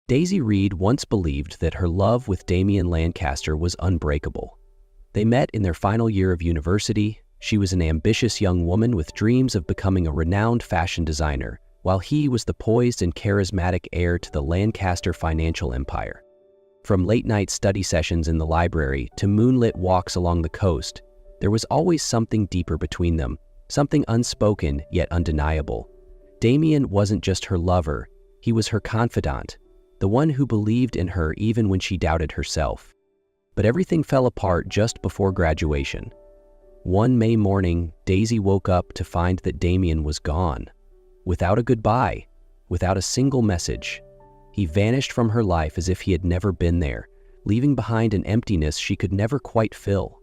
Daisy Reed once believed that her love with Damien Lancaster was unbreakable. They met in their final year of university. She was an ambitious young woman with dreams of becoming a renowned fashion designer, while he was the poised and charismatic heir to the Lancaster financial empire. From late-night study sessions in the library to moonlit walks along the coast, there was always something deeper between them, something unspoken yet undeniable. Damien wasn't just her lover, he was her confidant, the one who believed in her even when she doubted herself. But everything fell apart just before graduation. One May morning, Daisy woke up to find that Damien was gone. Without a goodbye, without a single message. He vanished from her life as if he had never been there, leaving behind an emptiness she could never quite fill.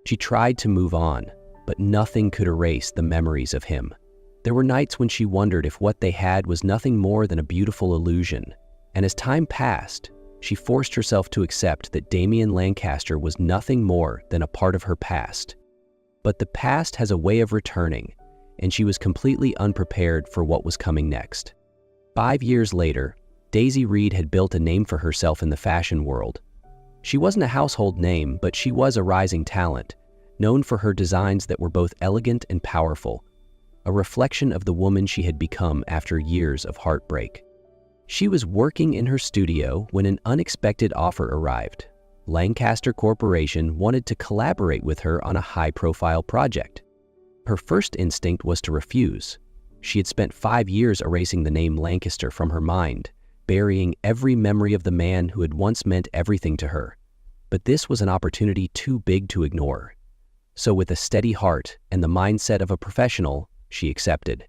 She tried to move on, but nothing could erase the memories of him. There were nights when she wondered if what they had was nothing more than a beautiful illusion. And as time passed, she forced herself to accept that Damien Lancaster was nothing more than a part of her past. But the past has a way of returning, and she was completely unprepared for what was coming next. 5 years later, Daisy Reed had built a name for herself in the fashion world. She wasn't a household name, but she was a rising talent, known for her designs that were both elegant and powerful, a reflection of the woman she had become after years of heartbreak. She was working in her studio when an unexpected offer arrived. Lancaster Corporation wanted to collaborate with her on a high-profile project. Her first instinct was to refuse. She had spent 5 years erasing the name Lancaster from her mind, burying every memory of the man who had once meant everything to her. But this was an opportunity too big to ignore. So with a steady heart and the mindset of a professional, she accepted.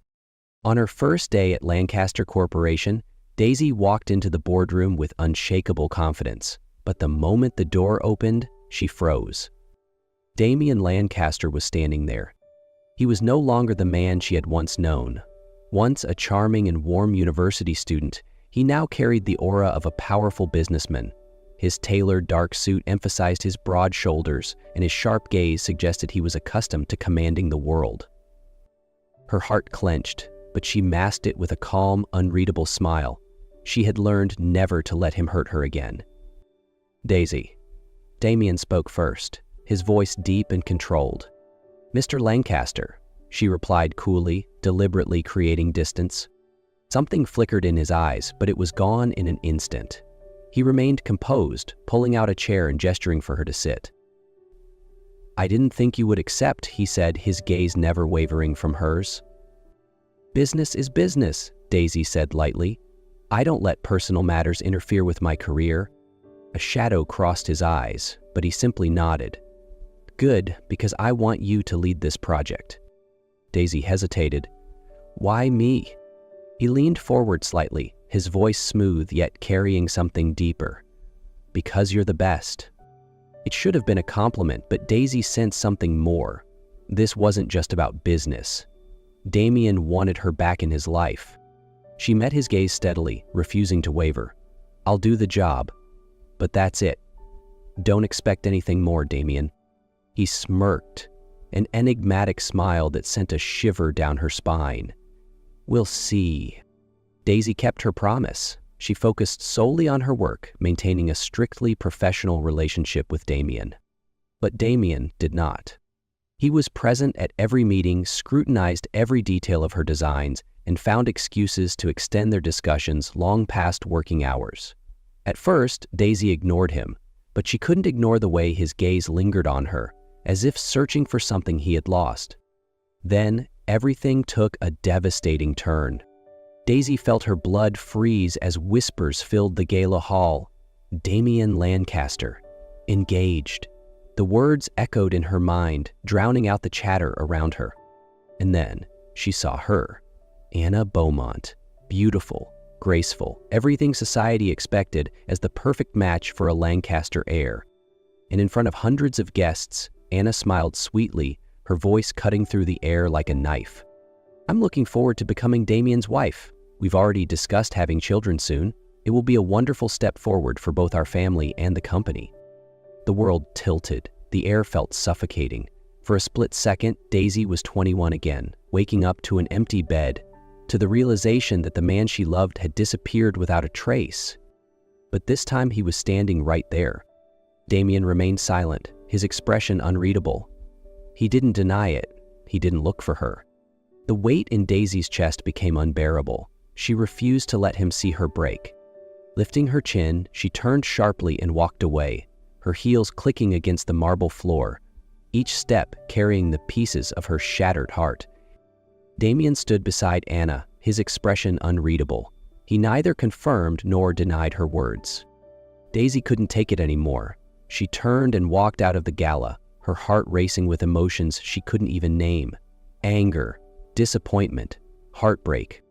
On her first day at Lancaster Corporation, Daisy walked into the boardroom with unshakable confidence, but the moment the door opened, she froze. Damien Lancaster was standing there. He was no longer the man she had once known. Once a charming and warm university student, he now carried the aura of a powerful businessman. His tailored dark suit emphasized his broad shoulders, and his sharp gaze suggested he was accustomed to commanding the world. Her heart clenched, but she masked it with a calm, unreadable smile. She had learned never to let him hurt her again. Daisy. Damien spoke first, his voice deep and controlled. Mr. Lancaster, she replied coolly, deliberately creating distance. Something flickered in his eyes, but it was gone in an instant. He remained composed, pulling out a chair and gesturing for her to sit. I didn't think you would accept, he said, his gaze never wavering from hers. Business is business, Daisy said lightly. I don't let personal matters interfere with my career. A shadow crossed his eyes, but he simply nodded. Good, because I want you to lead this project. Daisy hesitated. Why me? He leaned forward slightly, his voice smooth yet carrying something deeper. Because you're the best. It should have been a compliment, but Daisy sensed something more. This wasn't just about business. Damien wanted her back in his life. She met his gaze steadily, refusing to waver. I'll do the job, but that's it. Don't expect anything more, Damien. He smirked, an enigmatic smile that sent a shiver down her spine. We'll see. Daisy kept her promise. She focused solely on her work, maintaining a strictly professional relationship with Damien. But Damien did not. He was present at every meeting, scrutinized every detail of her designs, and found excuses to extend their discussions long past working hours. At first, Daisy ignored him, but she couldn't ignore the way his gaze lingered on her, as if searching for something he had lost. Then, everything took a devastating turn. Daisy felt her blood freeze as whispers filled the gala hall. Damien Lancaster. Engaged. The words echoed in her mind, drowning out the chatter around her. And then, she saw her. Anna Beaumont. Beautiful, graceful, everything society expected as the perfect match for a Lancaster heir. And in front of hundreds of guests, Anna smiled sweetly, her voice cutting through the air like a knife. I'm looking forward to becoming Damien's wife. We've already discussed having children soon. It will be a wonderful step forward for both our family and the company. The world tilted. The air felt suffocating. For a split second, Daisy was 21 again, waking up to an empty bed. to the realization that the man she loved had disappeared without a trace. But this time he was standing right there. Damien remained silent, his expression unreadable. He didn't deny it. He didn't look for her. The weight in Daisy's chest became unbearable. She refused to let him see her break. Lifting her chin, she turned sharply and walked away, her heels clicking against the marble floor, each step carrying the pieces of her shattered heart. Damien stood beside Anna, his expression unreadable. He neither confirmed nor denied her words. Daisy couldn't take it anymore. She turned and walked out of the gala, her heart racing with emotions she couldn't even name. Anger, disappointment, heartbreak.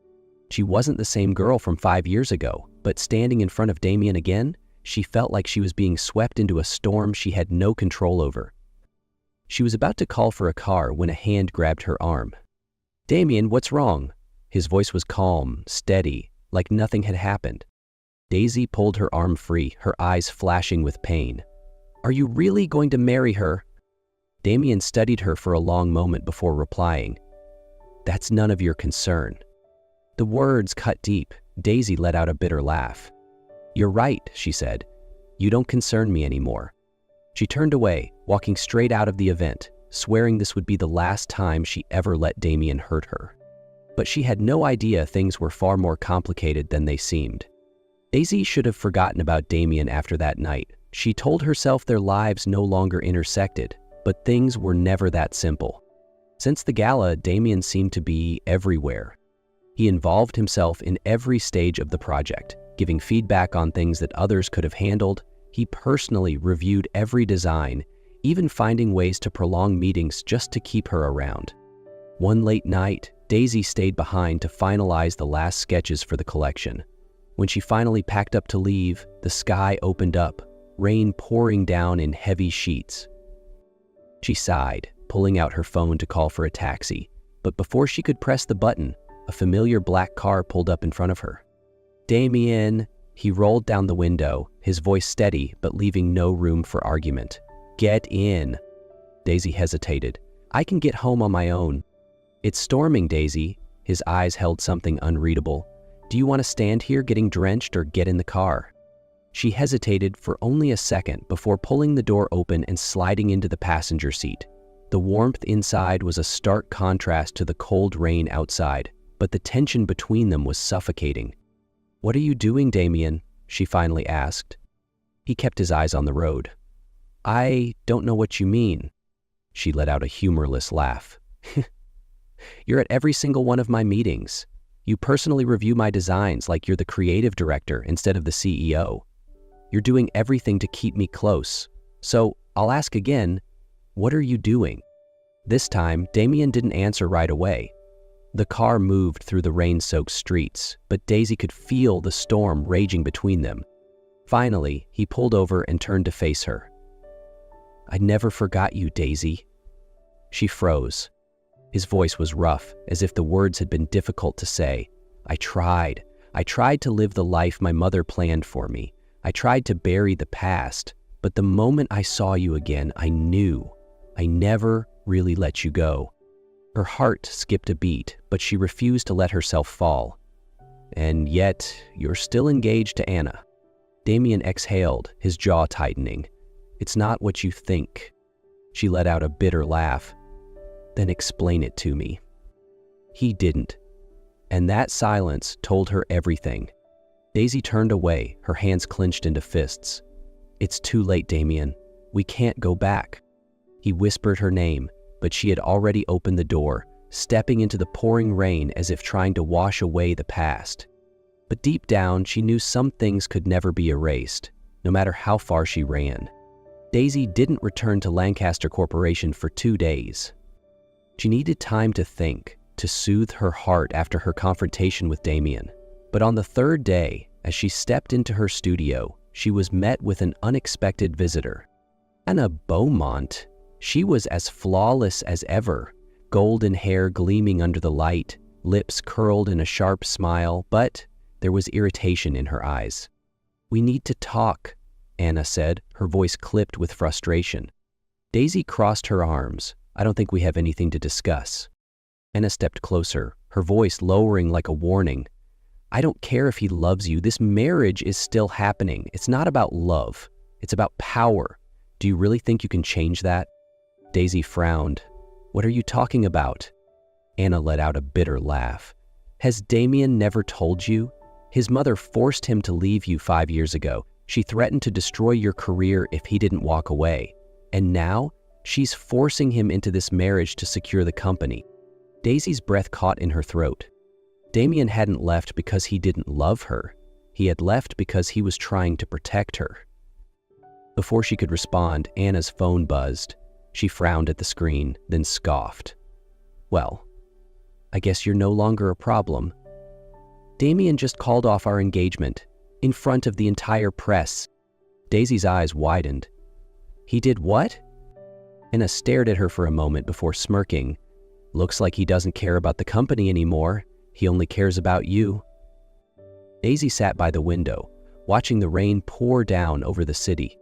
She wasn't the same girl from 5 years ago, but standing in front of Damien again, she felt like she was being swept into a storm she had no control over. She was about to call for a car when a hand grabbed her arm. "Damien, what's wrong?" His voice was calm, steady, like nothing had happened. Daisy pulled her arm free, her eyes flashing with pain. "Are you really going to marry her?" Damien studied her for a long moment before replying, "That's none of your concern." The words cut deep. Daisy let out a bitter laugh. "You're right," she said. "You don't concern me anymore." She turned away, walking straight out of the event, swearing this would be the last time she ever let Damien hurt her. But she had no idea things were far more complicated than they seemed. Daisy should have forgotten about Damien after that night. She told herself their lives no longer intersected, but things were never that simple. Since the gala, Damien seemed to be everywhere. He involved himself in every stage of the project, giving feedback on things that others could have handled. He personally reviewed every design, even finding ways to prolong meetings just to keep her around. One late night, Daisy stayed behind to finalize the last sketches for the collection. When she finally packed up to leave, the sky opened up, rain pouring down in heavy sheets. She sighed, pulling out her phone to call for a taxi, but before she could press the button, a familiar black car pulled up in front of her. "Damien," he rolled down the window, his voice steady but leaving no room for argument. "Get in." Daisy hesitated. "I can get home on my own." "It's storming, Daisy." His eyes held something unreadable. "Do you want to stand here getting drenched or get in the car?" She hesitated for only a second before pulling the door open and sliding into the passenger seat. The warmth inside was a stark contrast to the cold rain outside, but the tension between them was suffocating. "What are you doing, Damien?" she finally asked. He kept his eyes on the road. "I don't know what you mean." She let out a humorless laugh. "You're at every single one of my meetings. You personally review my designs like you're the creative director instead of the CEO. You're doing everything to keep me close. So I'll ask again, what are you doing?" This time, Damien didn't answer right away. The car moved through the rain-soaked streets, but Daisy could feel the storm raging between them. Finally, he pulled over and turned to face her. "I never forgot you, Daisy." She froze. His voice was rough, as if the words had been difficult to say. I tried to live the life my mother planned for me. I tried to bury the past, but the moment I saw you again, I knew. I never really let you go." Her heart skipped a beat, but she refused to let herself fall. "And yet, you're still engaged to Anna." Damien exhaled, his jaw tightening. "It's not what you think." She let out a bitter laugh. "Then explain it to me." He didn't. And that silence told her everything. Daisy turned away, her hands clenched into fists. "It's too late, Damien. We can't go back." He whispered her name, but she had already opened the door, stepping into the pouring rain as if trying to wash away the past. But deep down, she knew some things could never be erased, no matter how far she ran. Daisy didn't return to Lancaster Corporation for 2 days. She needed time to think, to soothe her heart after her confrontation with Damien. But on the 3rd day, as she stepped into her studio, she was met with an unexpected visitor. Anna Beaumont. She was as flawless as ever, golden hair gleaming under the light, lips curled in a sharp smile, but there was irritation in her eyes. "We need to talk," Anna said, her voice clipped with frustration. Daisy crossed her arms. "I don't think we have anything to discuss." Anna stepped closer, her voice lowering like a warning. "I don't care if he loves you. This marriage is still happening. It's not about love. It's about power. Do you really think you can change that?" Daisy frowned. "What are you talking about?" Anna let out a bitter laugh. "Has Damien never told you? His mother forced him to leave you 5 years ago. She threatened to destroy your career if he didn't walk away. And now, she's forcing him into this marriage to secure the company." Daisy's breath caught in her throat. Damien hadn't left because he didn't love her. He had left because he was trying to protect her. Before she could respond, Anna's phone buzzed. She frowned at the screen, then scoffed. "Well, I guess you're no longer a problem. Damien just called off our engagement, in front of the entire press." Daisy's eyes widened. "He did what?" Anna stared at her for a moment before smirking. "Looks like he doesn't care about the company anymore. He only cares about you." Daisy sat by the window, watching the rain pour down over the city.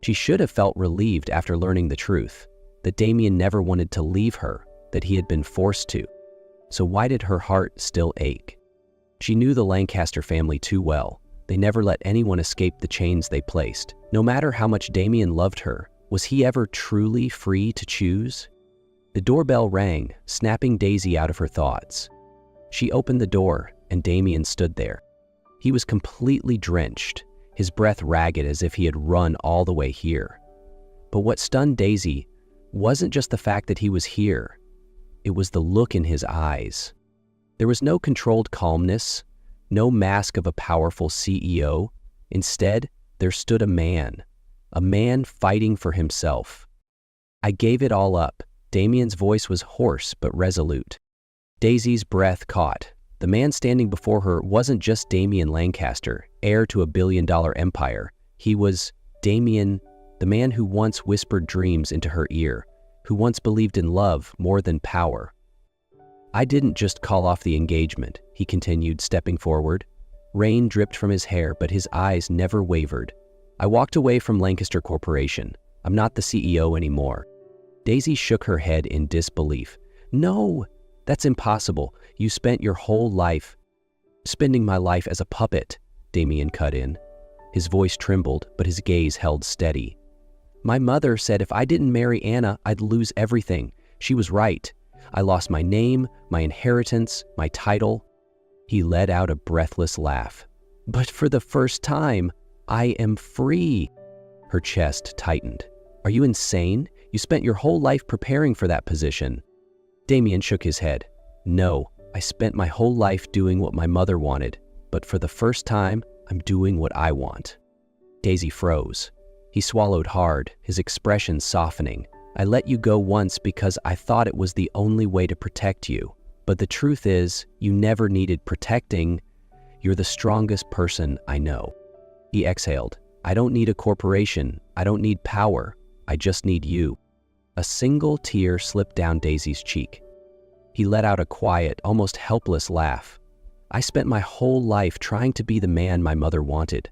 She should have felt relieved after learning the truth, that Damien never wanted to leave her, that he had been forced to. So why did her heart still ache? She knew the Lancaster family too well. They never let anyone escape the chains they placed. No matter how much Damien loved her, was he ever truly free to choose? The doorbell rang, snapping Daisy out of her thoughts. She opened the door, and Damien stood there. He was completely drenched, his breath ragged as if he had run all the way here. But what stunned Daisy wasn't just the fact that he was here. It was the look in his eyes. There was no controlled calmness, no mask of a powerful CEO. Instead, there stood a man fighting for himself. "I gave it all up." Damien's voice was hoarse but resolute. Daisy's breath caught. The man standing before her wasn't just Damien Lancaster, heir to a billion-dollar empire. He was Damien, the man who once whispered dreams into her ear, who once believed in love more than power. "I didn't just call off the engagement," he continued, stepping forward. Rain dripped from his hair, but his eyes never wavered. "I walked away from Lancaster Corporation. I'm not the CEO anymore." Daisy shook her head in disbelief. "No, that's impossible. You spent your whole life..." "Spending my life as a puppet," Damien cut in. His voice trembled, but his gaze held steady. "My mother said if I didn't marry Anna, I'd lose everything. She was right. I lost my name, my inheritance, my title." He let out a breathless laugh. "But for the first time, I am free." Her chest tightened. "Are you insane? You spent your whole life preparing for that position." Damien shook his head. "No, I spent my whole life doing what my mother wanted, but for the first time, I'm doing what I want." Daisy froze. He swallowed hard, his expression softening. "I let you go once because I thought it was the only way to protect you. But the truth is, you never needed protecting. You're the strongest person I know." He exhaled. "I don't need a corporation. I don't need power. I just need you." A single tear slipped down Daisy's cheek. He let out a quiet, almost helpless laugh. "I spent my whole life trying to be the man my mother wanted,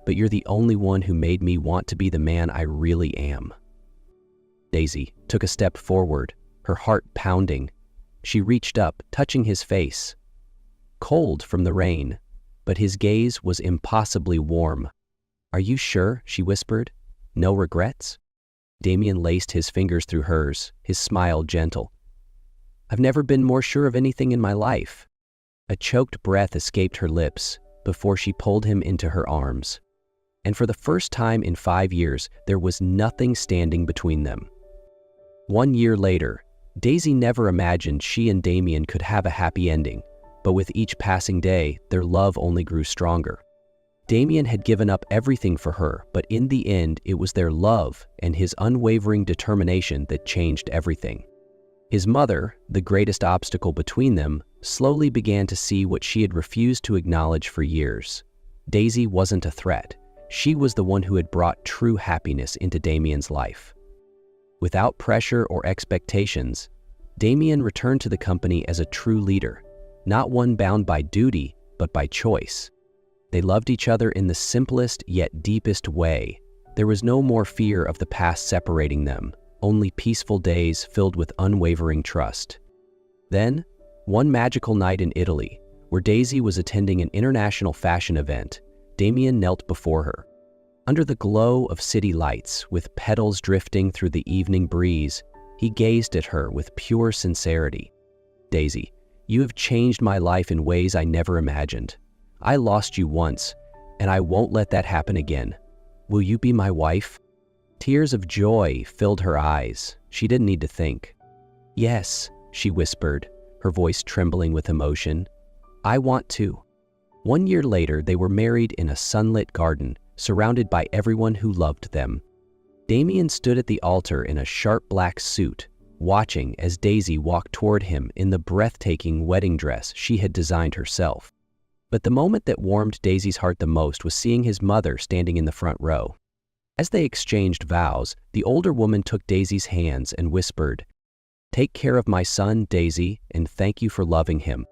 but you're the only one who made me want to be the man I really am." Daisy took a step forward, her heart pounding. She reached up, touching his face. Cold from the rain, but his gaze was impossibly warm. "Are you sure?" she whispered. "No regrets?" Damien laced his fingers through hers, his smile gentle. "I've never been more sure of anything in my life." A choked breath escaped her lips before she pulled him into her arms. And for the first time in 5 years, there was nothing standing between them. 1 year later, Daisy never imagined she and Damien could have a happy ending, but with each passing day, their love only grew stronger. Damien had given up everything for her, but in the end, it was their love and his unwavering determination that changed everything. His mother, the greatest obstacle between them, slowly began to see what she had refused to acknowledge for years. Daisy wasn't a threat. She was the one who had brought true happiness into Damien's life. Without pressure or expectations, Damien returned to the company as a true leader, not one bound by duty, but by choice. They loved each other in the simplest yet deepest way. There was no more fear of the past separating them, only peaceful days filled with unwavering trust. Then, One magical night in Italy, where Daisy was attending an international fashion event, Damien knelt before her. Under the glow of city lights, with petals drifting through the evening breeze, he gazed at her with pure sincerity. "Daisy, you have changed my life in ways I never imagined. I lost you once, and I won't let that happen again. Will you be my wife?" Tears of joy filled her eyes. She didn't need to think. "Yes," she whispered, her voice trembling with emotion. "I want to." 1 year later, they were married in a sunlit garden, surrounded by everyone who loved them. Damien stood at the altar in a sharp black suit, watching as Daisy walked toward him in the breathtaking wedding dress she had designed herself. But the moment that warmed Daisy's heart the most was seeing his mother standing in the front row. As they exchanged vows, the older woman took Daisy's hands and whispered, "Take care of my son, Daisy, and thank you for loving him."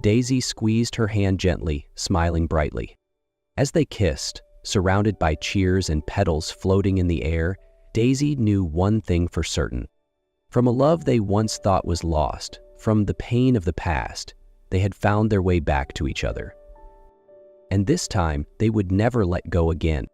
Daisy squeezed her hand gently, smiling brightly. As they kissed, surrounded by cheers and petals floating in the air, Daisy knew one thing for certain. From a love they once thought was lost, from the pain of the past, they had found their way back to each other. And this time, they would never let go again.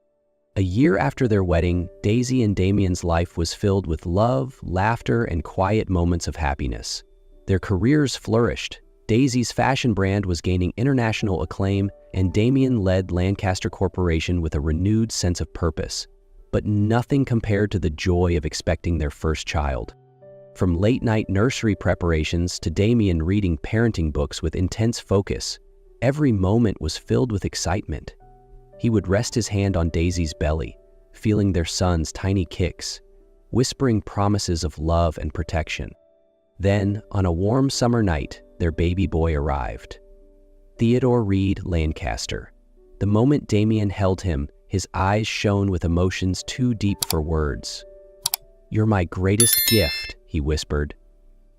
A year after their wedding, Daisy and Damien's life was filled with love, laughter, and quiet moments of happiness. Their careers flourished. Daisy's fashion brand was gaining international acclaim, and Damien led Lancaster Corporation with a renewed sense of purpose. But nothing compared to the joy of expecting their first child. From late-night nursery preparations to Damien reading parenting books with intense focus, every moment was filled with excitement. He would rest his hand on Daisy's belly, feeling their son's tiny kicks, whispering promises of love and protection. Then, on a warm summer night, their baby boy arrived. Theodore Reed Lancaster. The moment Damien held him, his eyes shone with emotions too deep for words. "You're my greatest gift," he whispered.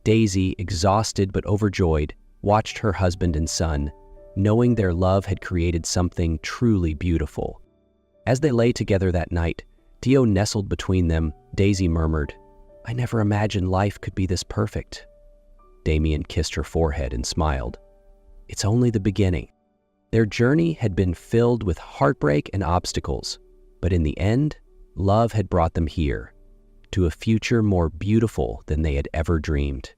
Daisy, exhausted but overjoyed, watched her husband and son, knowing their love had created something truly beautiful. As they lay together that night, Theo nestled between them. Daisy murmured, "I never imagined life could be this perfect." Damien kissed her forehead and smiled. "It's only the beginning." Their journey had been filled with heartbreak and obstacles, but in the end, love had brought them here, to a future more beautiful than they had ever dreamed.